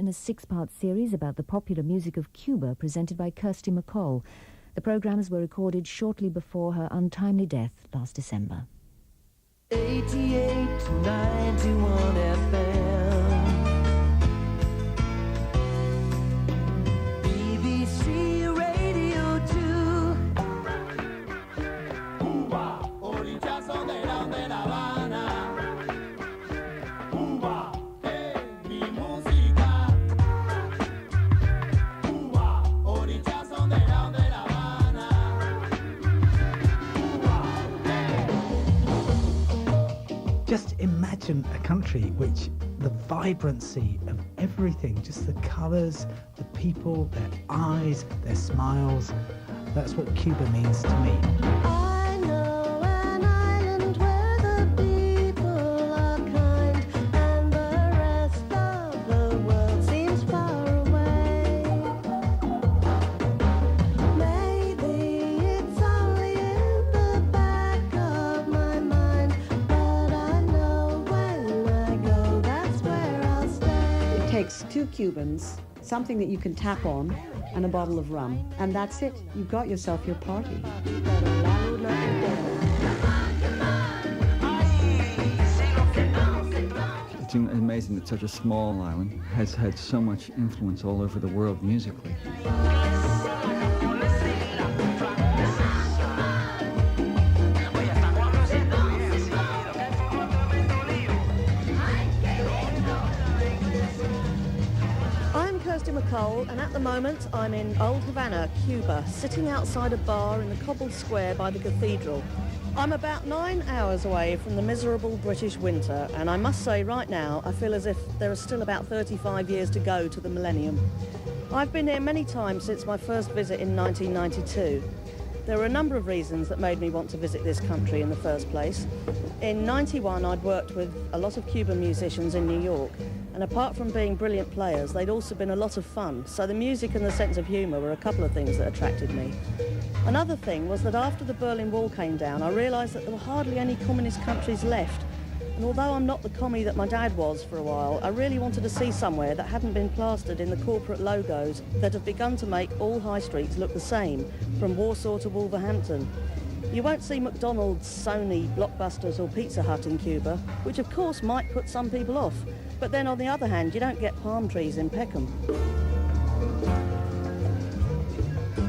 in a 6-part series about the popular music of Cuba presented by Kirsty MacColl. The programmes were recorded shortly before her untimely death last December. 88 to 91 FM. BBC Radio 2. Cuba, orichazo de La Habana. Cuba, mi música. Cuba, orichazo de La Habana. Cuba, Just imagine a country which the vibrancy of everything, just the colours, the people, their eyes, their smiles, that's what Cuba means to me. I know an island where the people are kind and the rest of the world seems far away. Maybe it's only in the back of my mind, but I know when I go, that's where I'll stay. It takes 2 Cubans, something that you can tap on, and a bottle of rum. And that's it. You've got yourself your party. It's amazing that such a small island has had so much influence all over the world musically. I'm Kirsty MacColl, and at the moment I'm in Old Havana, Cuba, sitting outside a bar in the cobbled square by the cathedral. I'm about 9 hours away from the miserable British winter, and I must say right now I feel as if there are still about 35 years to go to the millennium. I've been here many times since my first visit in 1992. There were a number of reasons that made me want to visit this country in the first place. In 91 I'd worked with a lot of Cuban musicians in New York, and apart from being brilliant players, they'd also been a lot of fun, so the music and the sense of humour were a couple of things that attracted me. Another thing was that after the Berlin Wall came down, I realised that there were hardly any communist countries left, and although I'm not the commie that my dad was for a while, I really wanted to see somewhere that hadn't been plastered in the corporate logos that have begun to make all high streets look the same, from Warsaw to Wolverhampton. You won't see McDonald's, Sony, Blockbusters or Pizza Hut in Cuba, which of course might put some people off. But then on the other hand, you don't get palm trees in Peckham.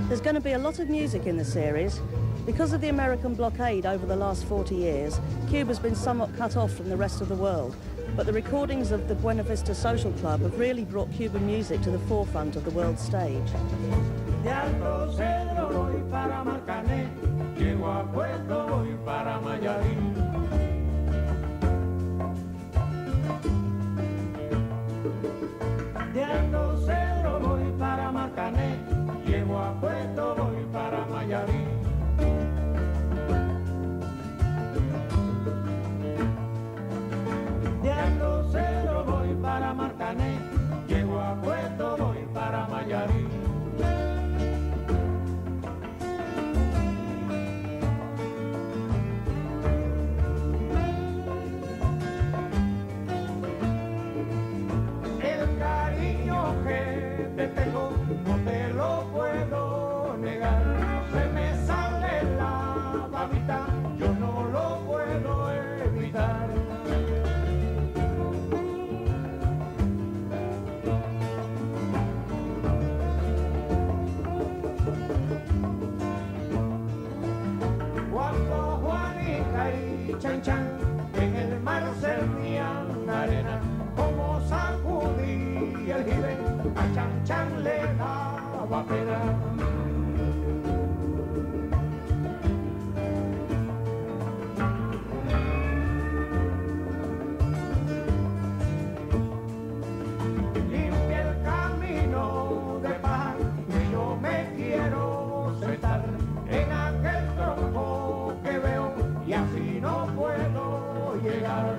There's going to be a lot of music in the series. Because of the American blockade over the last 40 years, Cuba's been somewhat cut off from the rest of the world. But the recordings of the Buena Vista Social Club have really brought Cuban music to the forefront of the world stage. de Alto Cedro voy para Marcané, llego a Puerto voy para Mayarín. De Alto Cedro voy para Marcané, llego a Puerto voy para Mayarín. De Alto Cedro voy para Marcané, llego a Puerto voy para Mayarín. El cariño que te tengo no te lo puedo negar. Se me sale la babita, yo no lo puedo evitar. Cuando Juanica y Chan Chan en el mar servían arena, como sacudía el jibe, a Chan Chan le daba pena. Limpia el camino de paz y yo me quiero sentar en aquel tronco que veo y así no puedo llegar.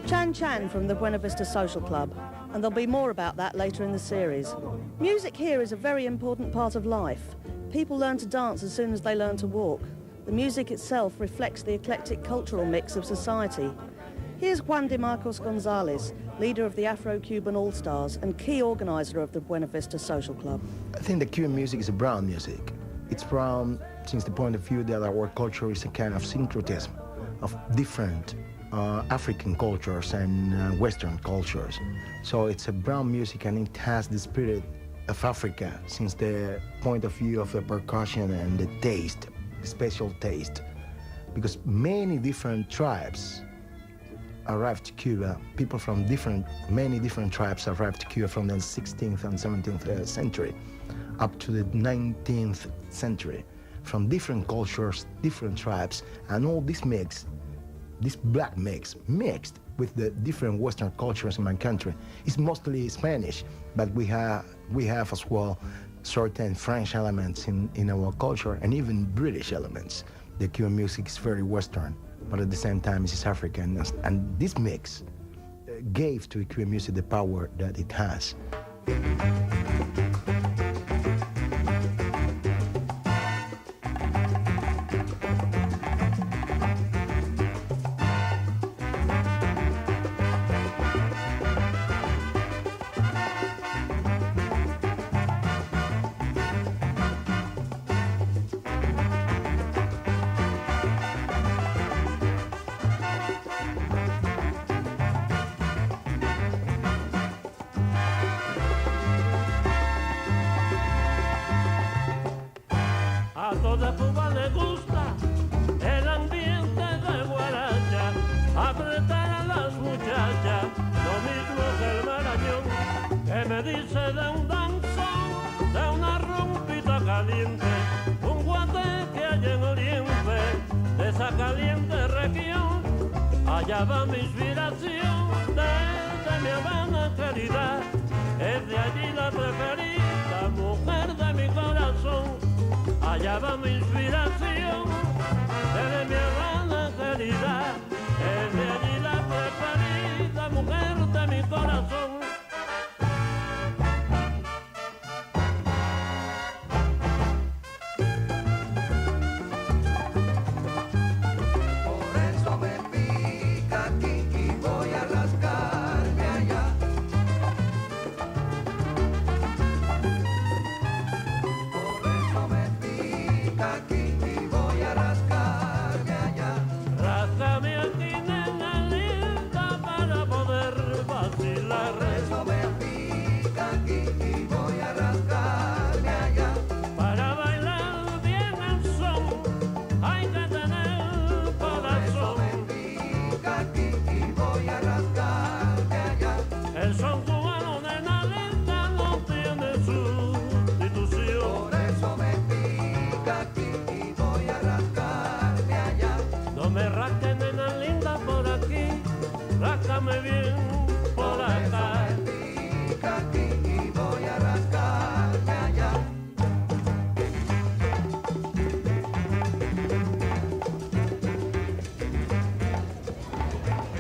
Chan Chan from the Buena Vista Social Club, and there'll be more about that later in the series. Music here is a very important part of life. people learn to dance as soon as they learn to walk. The music itself reflects the eclectic cultural mix of society. Here's Juan de Marcos Gonzalez, leader of the Afro-Cuban All-Stars and key organizer of the Buena Vista Social Club. I think the Cuban music is a brown music. It's brown since the point of view that our culture is a kind of syncretism of different African cultures and Western cultures. So it's a brown music and it has the spirit of Africa since the point of view of the percussion and the taste, the special taste. Because many different tribes arrived to Cuba. People from many different tribes arrived to Cuba from the 16th and 17th century up to the 19th century, from different cultures, different tribes, and all this mix, this black mix, mixed with the different Western cultures in my country, is mostly Spanish, but we have as well certain French elements in our culture and even British elements. The Cuban music is very Western, but at the same time it's African, and this mix gave to Cuban music the power that it has. Toda Cuba le gusta el ambiente de guaracha, apretar a las muchachas, lo mismo que el marañón, que me dice de un danzón, de una rompita caliente, un guate que hay en Oriente, de esa caliente región, allá va mi inspiración, desde mi Habana querida, es de allí la preferida, mujer de mi corazón. Allá va mi inspiración, desde mi Habana querida, es de allí la preferida, mujer de mi corazón. Por eso me pica aquí y voy a rascarme allá. Por eso me aquí y voy a rascarme allá. Ráscame aquí, nena linda, para poder vacilar. Por eso me pica aquí y voy a rascarme allá. Para bailar bien el son, hay que tener corazón. Por eso me pica aquí y voy a rascarme allá. El son cubano, nena linda, no tiene sustitución. Por eso me pica aquí y voy a rascarme allá. No me rasques, nena linda, por aquí, ráscame bien por acá. Por eso me pica aquí y voy a rascarme allá.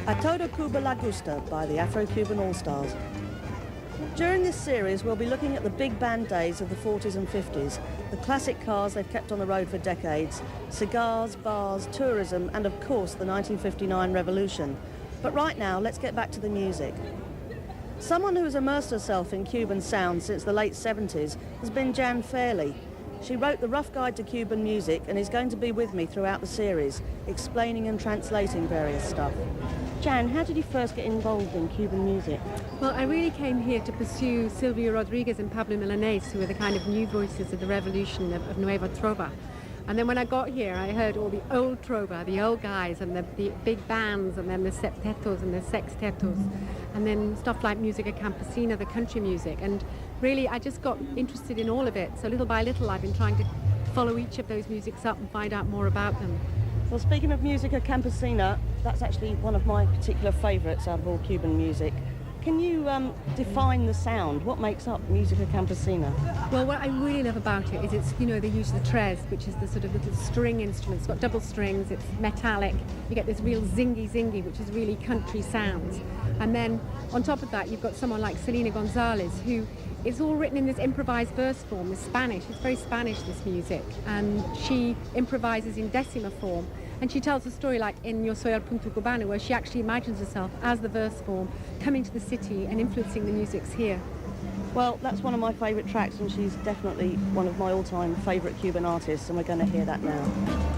A Toda Cuba La Gusta by the Afro-Cuban All-Stars. During this series, we'll be looking at the big band days of the 40s and 50s, the classic cars they've kept on the road for decades, cigars, bars, tourism, and of course the 1959 revolution. But right now, let's get back to the music. Someone who has immersed herself in Cuban sound since the late 70s has been Jan Fairley. She wrote The Rough Guide to Cuban Music and is going to be with me throughout the series, explaining and translating various stuff. Jan, how did you first get involved in Cuban music? Well, I really came here to pursue Silvio Rodriguez and Pablo Milanés, who were the kind of new voices of the revolution of Nueva Trova. And then when I got here, I heard all the old trova, the old guys, and the big bands, and then the septetos and the sextetos, and then stuff like musica campesina, the country music. And really, I just got interested in all of it. So little by little, I've been trying to follow each of those musics up and find out more about them. Well, speaking of musica campesina, that's actually one of my particular favourites out of all Cuban music. can you define the sound? What makes up Musica Campesina? Well, what I really love about it is it's, you know, they use the tres, which is the sort of little string instrument. It's got double strings, it's metallic. You get this real zingy, which is really country sounds. And then on top of that, you've got someone like Selena Gonzalez, who is all written in this improvised verse form, this Spanish. It's very Spanish, this music. And she improvises in decima form. And she tells a story like in Yo Soy el Punto Cubano, where she actually imagines herself as the verse form coming to the city and influencing the musics here. Well, that's one of my favourite tracks, and she's definitely one of my all-time favourite Cuban artists, and we're going to hear that now.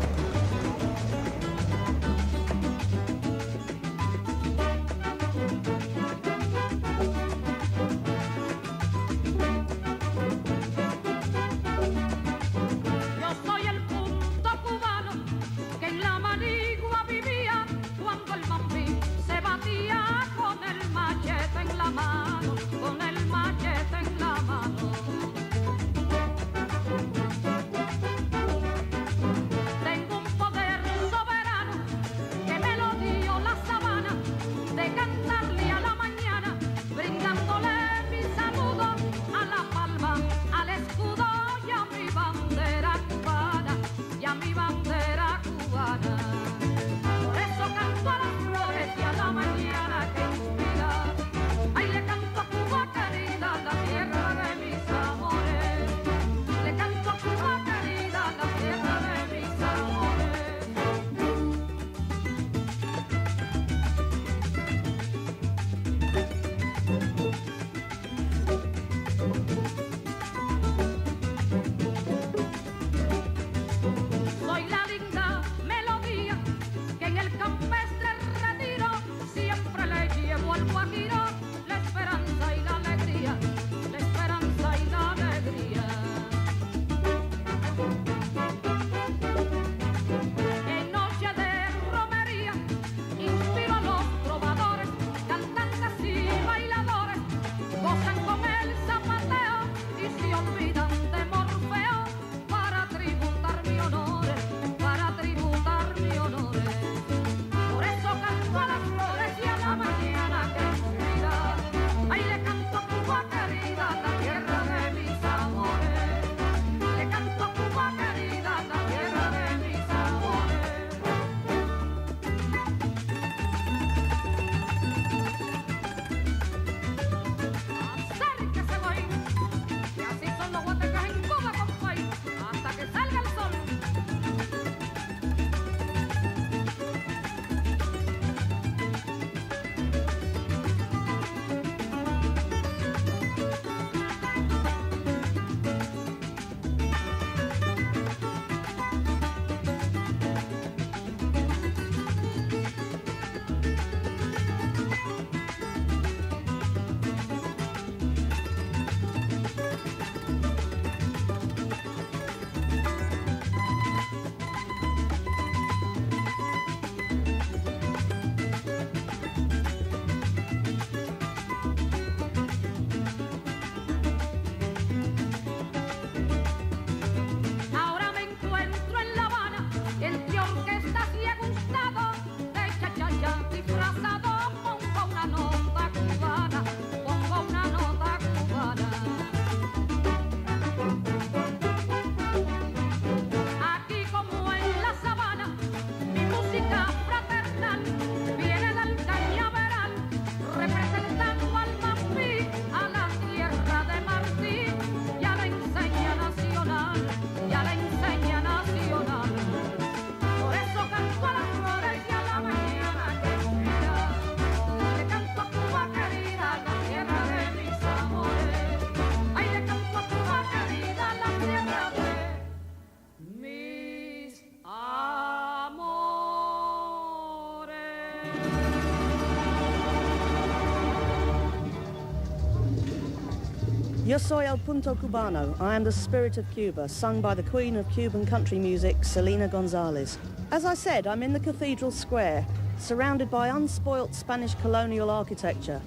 Yo soy el punto cubano. I am the spirit of Cuba, sung by the queen of Cuban country music, Selena Gonzalez. As I said, I'm in the cathedral square, surrounded by unspoilt Spanish colonial architecture.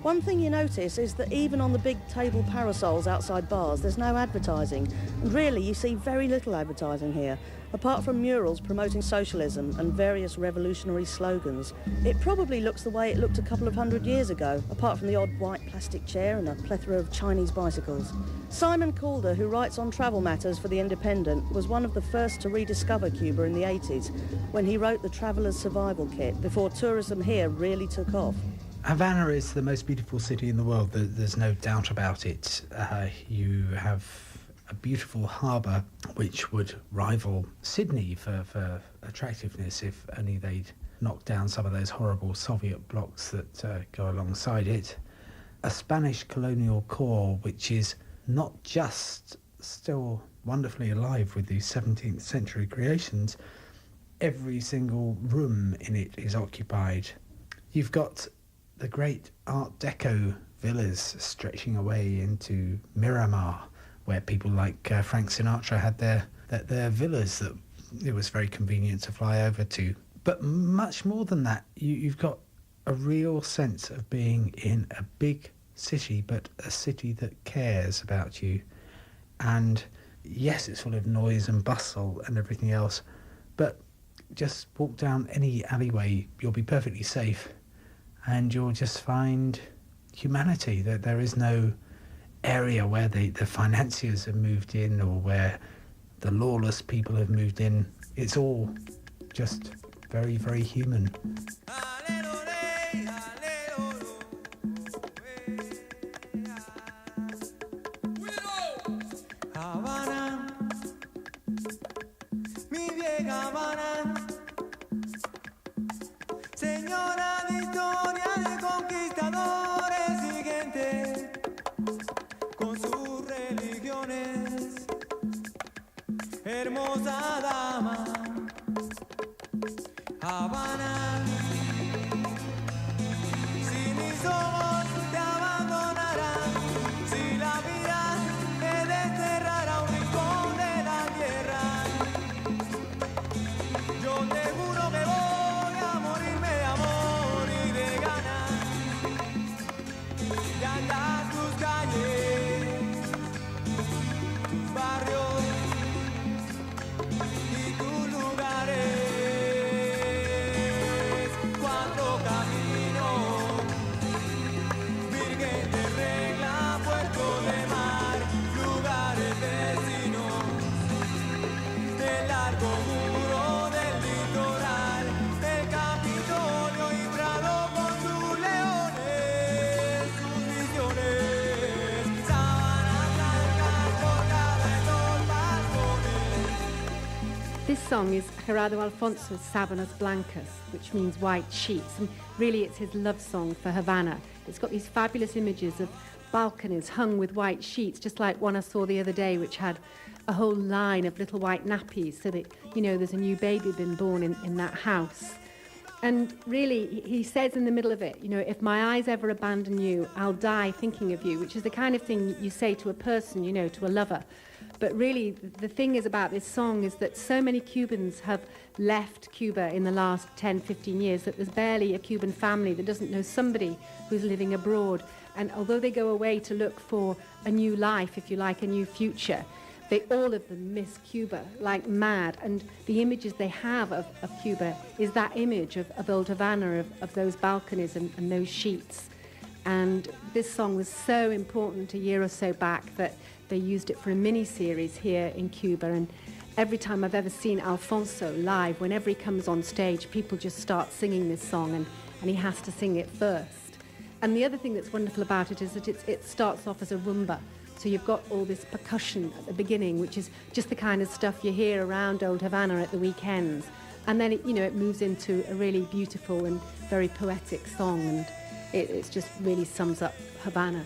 One thing you notice is that even on the big table parasols outside bars, there's no advertising. And really, you see very little advertising here, apart from murals promoting socialism and various revolutionary slogans. It probably looks the way it looked a couple of 100 years ago, apart from the odd white plastic chair and a plethora of Chinese bicycles. Simon Calder, who writes on travel matters for The Independent, was one of the first to rediscover Cuba in the 80s, when he wrote the Traveller's Survival Kit, before tourism here really took off. Havana is the most beautiful city in the world. There's no doubt about it. You have a beautiful harbour which would rival Sydney for attractiveness if only they'd knocked down some of those horrible Soviet blocks that go alongside it. A Spanish colonial core which is not just still wonderfully alive with these 17th century creations. Every single room in it is occupied. You've got the great Art Deco villas stretching away into Miramar, where people like Frank Sinatra had their villas that it was very convenient to fly over to. But much more than that, you've got a real sense of being in a big city, but a city that cares about you. And yes, it's full of noise and bustle and everything else, but just walk down any alleyway, you'll be perfectly safe. And you'll just find humanity, that there is no area where the financiers have moved in or where the lawless people have moved in. It's all just very, very human. Hermosa dama, Habana. Si mis ojos te abandonarán, si la vida me desterrará a un rincón de la tierra, yo te juro que voy a morirme de amor y de ganas. De andar tus calles, tus barrios. This song is Gerardo Alfonso's Sábanas Blancas, which means white sheets, and really it's his love song for Havana. It's got these fabulous images of balconies hung with white sheets, just like one I saw the other day, which had a whole line of little white nappies, so that, you know, there's a new baby been born in that house. And really, he says in the middle of it, you know, if my eyes ever abandon you, I'll die thinking of you, which is the kind of thing you say to a person, you know, to a lover. But really, the thing is about this song is that so many Cubans have left Cuba in the last 10, 15 years that there's barely a Cuban family that doesn't know somebody who's living abroad. And although they go away to look for a new life, if you like, a new future, all of them miss Cuba like mad. And the images they have of Cuba is that image of old Havana, of those balconies and those sheets. And this song was so important a year or so back that they used it for a mini-series here in Cuba. And every time I've ever seen Alfonso live, whenever he comes on stage, people just start singing this song, and he has to sing it first. And the other thing that's wonderful about it is that it starts off as a rumba. So you've got all this percussion at the beginning, which is just the kind of stuff you hear around old Havana at the weekends. And then it moves into a really beautiful and very poetic song, and it just really sums up Havana.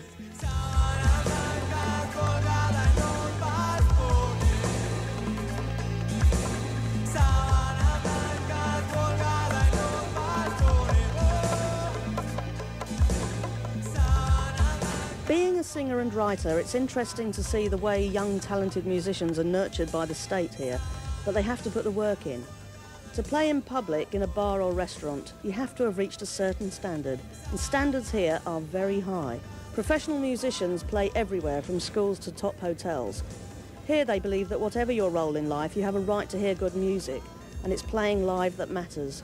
Being a singer and writer, it's interesting to see the way young talented musicians are nurtured by the state here, but they have to put the work in. To play in public in a bar or restaurant, you have to have reached a certain standard, and standards here are very high. Professional musicians play everywhere from schools to top hotels. Here they believe that whatever your role in life, you have a right to hear good music, and it's playing live that matters.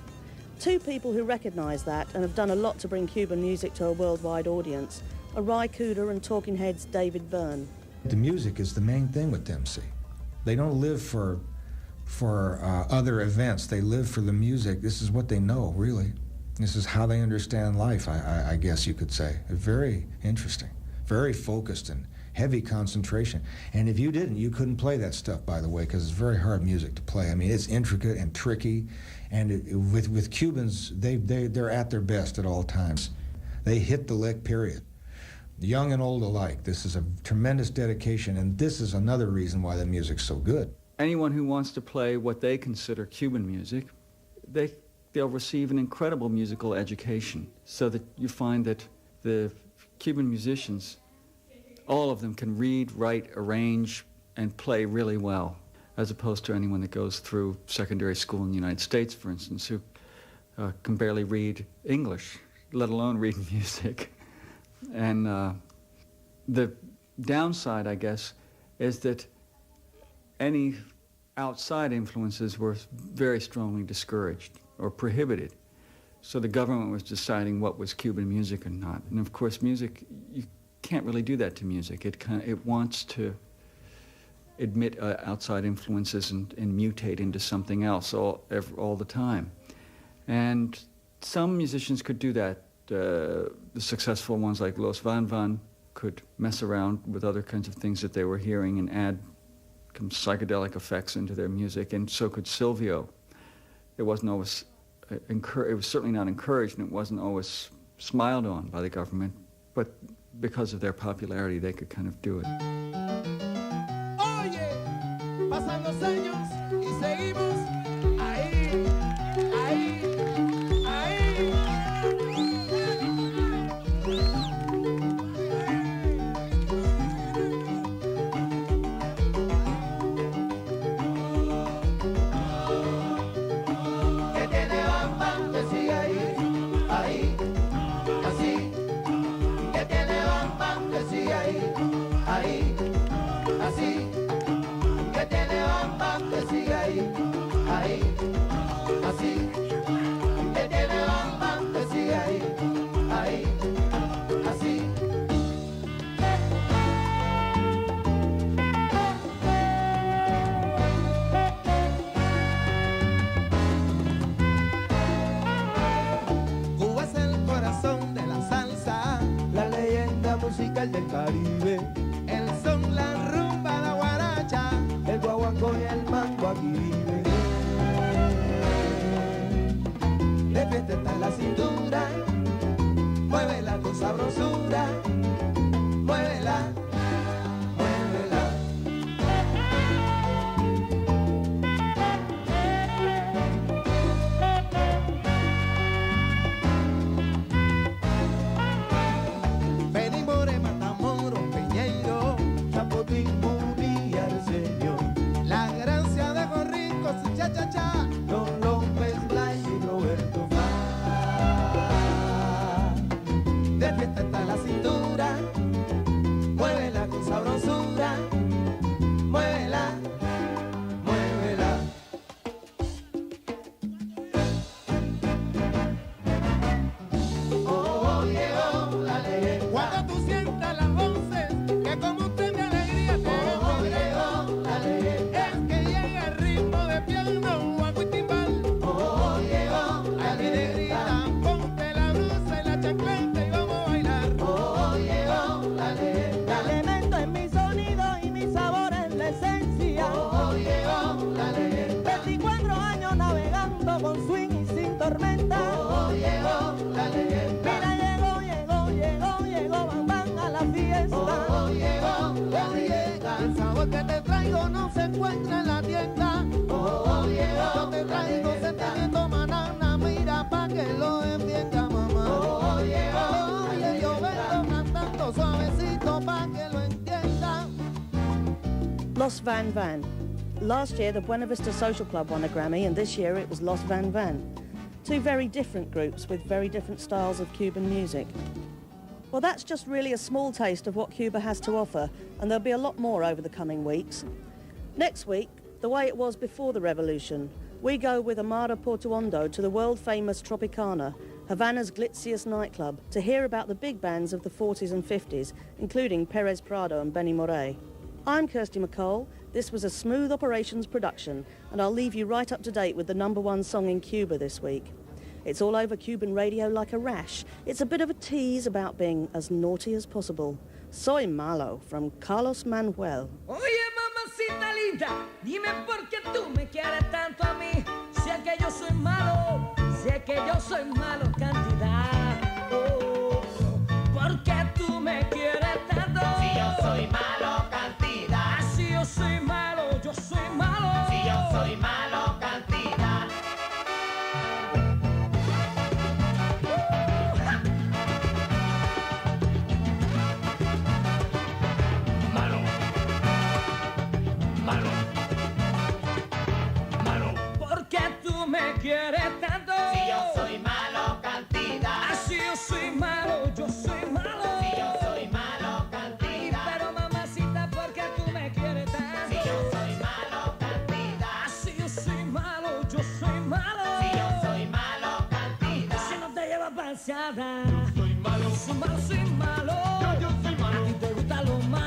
Two people who recognise that and have done a lot to bring Cuban music to a worldwide audience are Ry Cooder and Talking Heads' David Byrne. The music is the main thing with them, see. They don't live for other events. They live for the music. This is what they know, really. This is how they understand life, I guess you could say. Very interesting, very focused and heavy concentration. And if you didn't, you couldn't play that stuff, by the way, because it's very hard music to play. I mean, it's intricate and tricky. And with Cubans, they're at their best at all times. They hit the lick, period. Young and old alike. This is a tremendous dedication, and this is another reason why the music's so good. Anyone who wants to play what they consider Cuban music, they'll receive an incredible musical education, so that you find that the Cuban musicians, all of them can read, write, arrange, and play really well, as opposed to anyone that goes through secondary school in the United States, for instance, who can barely read English, let alone read music. And the downside, I guess, is that any outside influences were very strongly discouraged or prohibited. So the government was deciding what was Cuban music or not. And of course, music, you can't really do that to music. It wants to admit outside influences and mutate into something else all the time. And some musicians could do that. The successful ones like Los Van Van could mess around with other kinds of things that they were hearing and add some psychedelic effects into their music, and so could Silvio. It wasn't always it was certainly not encouraged, and it wasn't always smiled on by the government, but because of their popularity, they could kind of do it. Oye, pasan los años y seguimos ahí, ahí, ahí. Que tiene bamba, que sigue ahí, ahí, así. Que tiene bamba, que sigue ahí, ahí, así. Que tiene bamba, que sigue ahí, ahí, así. Que tiene bamba, que sigue ahí, ahí, así. Cuba es el corazón de la salsa, La leyenda musical del Caribe, el son, la rumba, la guaracha. el guaguancó y el mango aquí viven. De fiesta está en la cintura, muévela con sabrosura, muévela, muévela. Benimore, Matamoros, Peñeiro, Chapotín, Burí y Arsenio, la gracia de Corricos y cha-cha-cha. Don López, Blay y Roberto Fá. De fiesta está en la cintura, muévela con sabrosura, muévela, muévela. Oh, llegó la leyenda. Cuando tú sientas las voces, que como usted mi alegría te Oh, llegó la leyenda. es que llega el ritmo de piano, guaco y timbal. Oh, llegó la Ay, mi negrita, leyenda. ponte la blusa y la chancleta y vamos a bailar. Oh, llegó la leyenda. Elemento en mi sonido y mi sabor es la esencia. Oh, llegó la leyenda. 24 años navegando con swing y sin tormenta. Oh, llegó la leyenda. Mira, llegó, van, van a la fiesta. Oh, llegó la leyenda. El sabor que te traigo no se encuentra en la tienda. Oh, llegó Yo te la traigo leyenda. sentimiento manana, mira pa' que lo entienda, mamá. Oh, llegó la Oye, yo leyenda. vengo cantando suavecito pa' que lo entienda. Los Van Van. Last year, the Buena Vista Social Club won a Grammy, and this year it was Los Van Van. Two very different groups with very different styles of Cuban music. Well, that's just really a small taste of what Cuba has to offer, and there'll be a lot more over the coming weeks. Next week, the way it was before the revolution, we go with Amara Portuondo to the world-famous Tropicana, Havana's glitziest nightclub, to hear about the big bands of the 40s and 50s, including Perez Prado and Benny Moré. I'm Kirsty MacColl. This was a Smooth Operations production, and I'll leave you right up to date with the #1 song in Cuba this week. It's all over Cuban radio like a rash. It's a bit of a tease about being as naughty as possible. Soy Malo from Carlos Manuel. Oye, mamacita linda, dime por qué tú me quieres tanto a mí. Sé que yo soy malo, sé que yo soy malo cantidad. Oh, ¿por qué tú me quieres tanto? Si yo soy malo cantidad. Si yo soy malo, yo soy malo. Si yo soy malo cantidad. Malo, malo, malo. ¿Por qué tú me quieres tanto? Si yo soy malo cantidad. Si yo soy malo, yo soy malo. Si yo soy malo cantidad. Pero mamacita, ¿por qué tú me quieres tanto? Si yo soy malo cantidad. Si yo soy malo, yo soy malo. Si yo soy malo cantidad. Si no te llevas paseada. Soy malo. Soy malo, soy malo. Yo soy malo. A ti te gusta lo malo.